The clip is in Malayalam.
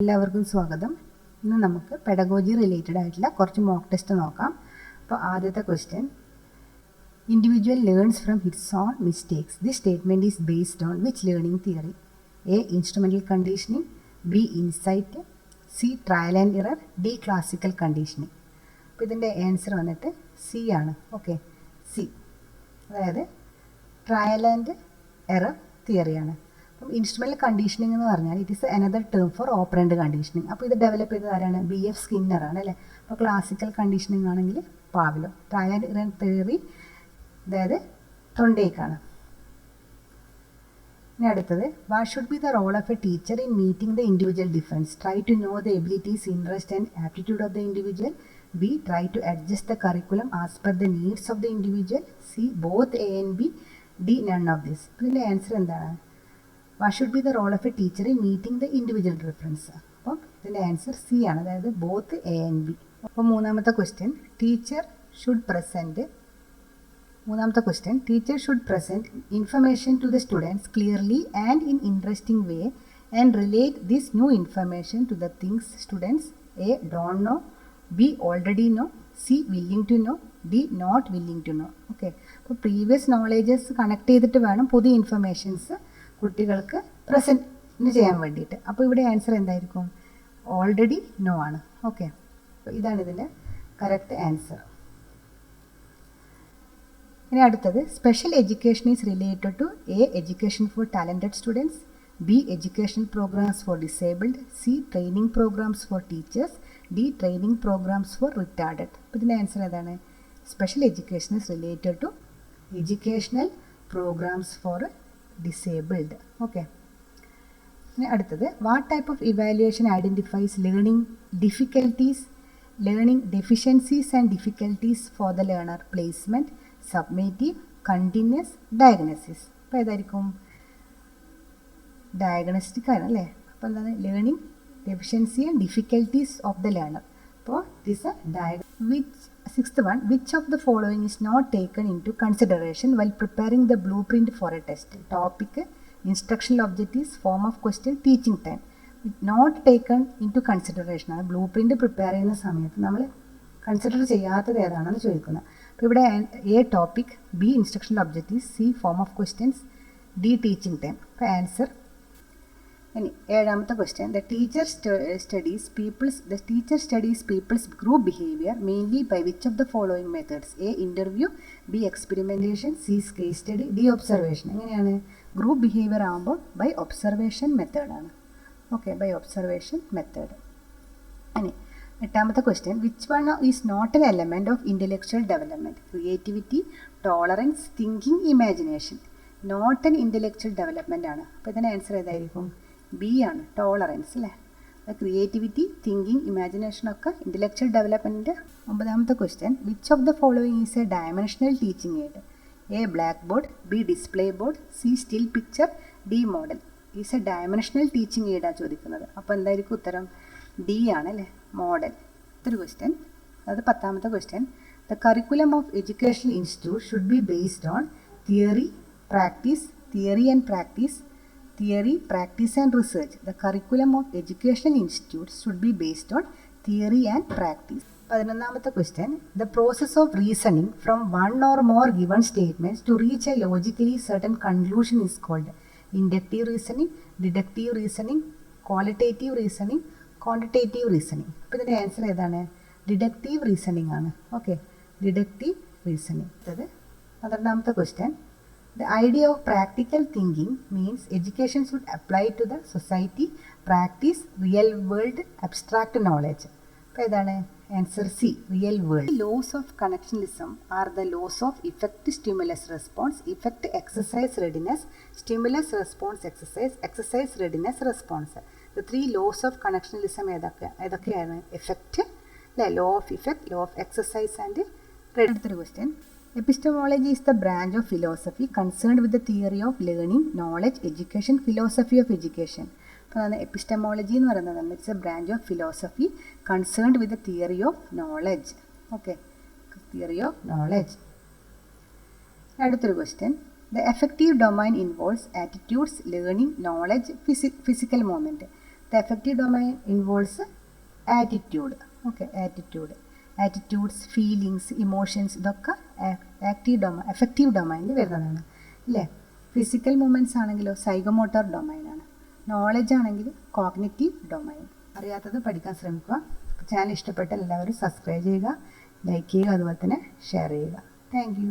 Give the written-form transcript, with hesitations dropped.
എല്ലാവർക്കും സ്വാഗതം. ഇന്ന് നമുക്ക് പെഡഗോജി റിലേറ്റഡ് ആയിട്ടുള്ള കുറച്ച് മോക്ക് ടെസ്റ്റ് നോക്കാം. അപ്പോൾ ആദ്യത്തെ question, individual learns from hits on mistakes. This statement is based on which learning theory? A instrumental conditioning, B insight, C trial and error, D classical conditioning. അപ്പോൾ ഇതിൻ്റെ ആൻസർ വന്നിട്ട് സി ആണ്. ഓക്കെ, സി, അതായത് ട്രയൽ ആൻഡ് എറർ തിയറിയാണ്. അപ്പം ഇൻസ്ട്രുമെൻ്റൽ കണ്ടീഷനിങ് എന്ന് പറഞ്ഞാൽ it is another term for operant conditioning. അപ്പോൾ ഇത് ഡെവലപ്പ് ചെയ്തത് ആരാണ്? BF സ്കിന്നറാണ് അല്ലേ. അപ്പോൾ ക്ലാസിക്കൽ കണ്ടീഷനിങ് ആണെങ്കിൽ Pavlov. Trial and error theory അതായത് തൊണ്ടേക്കാണ്. ഇനി അടുത്തത്, what should be the role of a teacher in meeting the individual difference? Try to know the abilities, interest and aptitude of the individual. B try to adjust the curriculum as per the needs of the individual. C both A and B. D none of this. ഇതിൻ്റെ ആൻസർ എന്താണ്? What should be the role of a teacher in meeting the individual difference? അപ്പം ഇതിൻ്റെ ആൻസർ സി ആണ്, അതായത് ബോത്ത് എ ആൻഡ് ബി. അപ്പോൾ മൂന്നാമത്തെ question, teacher should present information to the students clearly and in interesting way and relate this new information to the things students A don't know, B already know, C willing to know, D not willing to know. Okay, അപ്പോൾ പ്രീവിയസ് നോളേജസ് കണക്ട് ചെയ്തിട്ട് വേണം പുതിയ ഇൻഫർമേഷൻസ് കുട്ടികൾക്ക് പ്രസൻറ്റ് ചെയ്യാൻ വേണ്ടിയിട്ട്. അപ്പോൾ ഇവിടെ ആൻസർ എന്തായിരിക്കും? ഓൾറെഡി നോ ആണ്. ഓക്കെ, ഇതാണ് ഇതിൻ്റെ കറക്റ്റ് ആൻസർ. ഇനി അടുത്തത്, special education is related to a education for talented students, B education programs for disabled, C training programs for teachers, D training programs for retarded. അപ്പോൾ ഇതിൻ്റെ ആൻസർ ഏതാണ്? Special education is related to educational programs for disabled. Okay, ഇനി അടുത്തത്, what type of evaluation identifies learning difficulties, learning deficiencies and difficulties for the learner? Placement, summative, continuous, diagnosis. അപ്പോൾ ഏതായിരിക്കും? ഡയഗ്നോസ്റ്റിക് ആണ് അല്ലേ. അപ്പോൾ എന്താണ്? Learning deficiency and difficulties of the learner. അപ്പോൾ this sixth one, which of the following is not taken into consideration while preparing the blue print for a test? Topic, instructional objectives, form of question, teaching time. Not taken into consideration ആണ് ബ്ലൂ പ്രിൻറ്റ് പ്രിപ്പയർ ചെയ്യുന്ന സമയത്ത് നമ്മൾ കൺസിഡർ ചെയ്യാത്തത് ഏതാണെന്ന് ചോദിക്കുന്നത്. അപ്പോൾ ഇവിടെ A topic, B instructional objectives, C form of questions, D teaching time. അപ്പോൾ ആൻസർ. ഇനി ഏഴാമത്തെ question, the teacher studies people's group behaviour mainly by which of the following methods? A interview, B experimentation, C case study, D observation. എങ്ങനെയാണ്? ഗ്രൂപ്പ് ബിഹേവിയർ ആകുമ്പോൾ ബൈ ഒബ്സർവേഷൻ മെത്തേഡാണ്. Okay, by observation method. ഇനി എട്ടാമത്തെ question, which one is not an element of intellectual development? Creativity, tolerance, thinking, imagination. Not an intellectual development ആണ്. അപ്പോൾ ഇതിൻ്റെ ആൻസർ ഏതായിരിക്കും? ബി ആണ്, ടോളറൻസ് അല്ലേ. ക്രിയേറ്റിവിറ്റി, തിങ്കിങ്, ഇമാജിനേഷനൊക്കെ ഇൻ്റലക്ച്വൽ ഡെവലപ്മെൻറ്റ്. ഒമ്പതാമത്തെ question, which of the following is a dimensional teaching aid? A black board, B display board, C still picture, D model. Is a dimensional teaching എയ്ഡാണ് ചോദിക്കുന്നത്. അപ്പോൾ എന്തായിരിക്കും ഉത്തരം? ഡി ആണ് അല്ലേ, മോഡൽ. ഇതൊരു ക്വസ്റ്റ്യൻ. അത് പത്താമത്തെ question, the curriculum of educational institute should be based on theory and practice and research. The curriculum of educational institute should be based on theory and practice. പതിനൊന്നാമത്തെ question, the process of reasoning from one or more given statements to reach a logically certain conclusion is called? Inductive reasoning, deductive reasoning, qualitative reasoning, quantitative reasoning. അപ്പോൾ ഇതിൻ്റെ ആൻസർ ഏതാണ്? ഡിഡക്റ്റീവ് റീസണിങ് ആണ്. Okay, deductive reasoning. അത് 12ാമത്തെ question, the idea of practical thinking means education should apply to the society, practice, real world, abstract knowledge. അപ്പോൾ ഏതാണ്? Answer C, real world. Laws of connectionism are the laws of effect, stimulus response, effect exercise readiness, stimulus response exercise, exercise readiness response. The 3 laws of connectionism ഏതൊക്കെയാണ്? എഫക്റ്റ് അല്ലേ, law of effect, law of exercise and red. അടുത്തൊരു question, epistemology is the branch of philosophy concerned with the theory of learning, knowledge, education, philosophy of education. അപ്പോൾ അതാണ് എപ്പിസ്റ്റമോളജി എന്ന് പറയുന്നത്. It's a branch of philosophy concerned with the theory of knowledge. Okay, theory of knowledge. അടുത്തൊരു question, the affective domain involves attitudes, learning, knowledge, physical movement. The affective domain involves attitude. Okay, attitudes, feelings, emotions ഇതൊക്കെ എഫക്റ്റീവ് ഡൊമൈനിൽ വരുന്നതാണ് അല്ലേ. ഫിസിക്കൽ മൂവ്മെൻറ്റ്സ് ആണെങ്കിലോ സൈക്കോമോട്ടോർ ഡൊമൈനാണ്. നോളജ് ആണെങ്കിൽ കോഗ്നിറ്റീവ് ഡൊമൈൻ. അറിയാത്തത് പഠിക്കാൻ ശ്രമിക്കുക. ചാനൽ ഇഷ്ടപ്പെട്ട എല്ലാവരും സബ്സ്ക്രൈബ് ചെയ്യുക, ലൈക്ക് ചെയ്യുക, അതുപോലെ തന്നെ ഷെയർ ചെയ്യുക. Thank you.